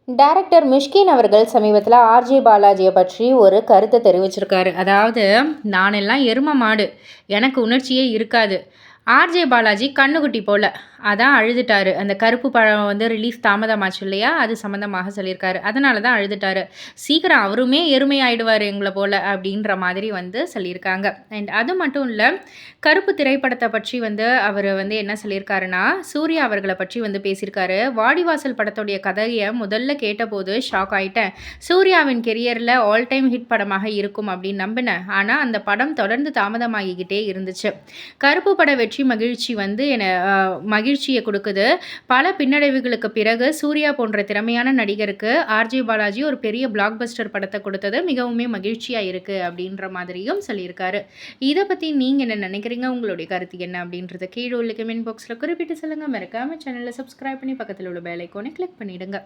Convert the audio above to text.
Director Mysskin அவர்கள் சமீபத்தில் RJ பாலாஜியை பற்றி ஒரு கருத்தை தெரிவிச்சிருக்காரு. அதாவது, நானெல்லாம் எரும மாடு, எனக்கு உணர்ச்சியே இருக்காது. ஆர்ஜே பாலாஜி கண்ணுக்குட்டி போல, அதான் அழுதுட்டாரு. அந்த கருப்பு படம் வந்து ரிலீஸ் தாமதமாச்சு இல்லையா, அது சம்மந்தமாக சொல்லியிருக்காரு. அதனால தான் அழுதுட்டாரு. சீக்கிரம் அவருமே எருமை ஆயிடுவார் எங்களை போல அப்படின்ற மாதிரி வந்து சொல்லியிருக்காங்க. அண்ட் அது மட்டும் இல்லை, கருப்பு திரைப்படத்தை பற்றி வந்து அவர் வந்து என்ன சொல்லியிருக்காருன்னா, சூர்யா அவர்களை பற்றி வந்து பேசியிருக்காரு. வாடிவாசல் படத்துடைய கதையை முதல்ல கேட்டபோது ஷாக் ஆயிட்டேன். சூர்யாவின் கெரியரில் ஆல் டைம் ஹிட் படமாக இருக்கும் அப்படின்னு நம்பினேன். ஆனால் அந்த படம் தொடர்ந்து தாமதமாகிக்கிட்டே இருந்துச்சு. கருப்பு பட வெற்றி மகிழ்ச்சி வந்து மகிழ்ச்சியை கொடுக்குது. பல பின்னடைவுகளுக்கு பிறகு சூர்யா போன்ற திறமையான நடிகருக்கு ஆர்ஜே பாலாஜி ஒரு பெரிய பிளாக் பஸ்டர் படத்தை கொடுத்தது மிகவுமே மகிழ்ச்சியாக இருக்குது அப்படின்ற மாதிரியும் சொல்லியிருக்காரு. இதை பற்றி நீங்கள் என்ன நினைக்கிறீங்க? உங்களுடைய கருத்து என்ன அப்படின்றத கீழே உள்ள கமெண்ட் பாக்ஸில் குறிப்பிட்டு சொல்லுங்கள். மறக்காம சேனலை சப்ஸ்கிரைப் பண்ணி பக்கத்தில் உள்ள பெல் ஐக்கானை கிளிக் பண்ணிவிடுங்க.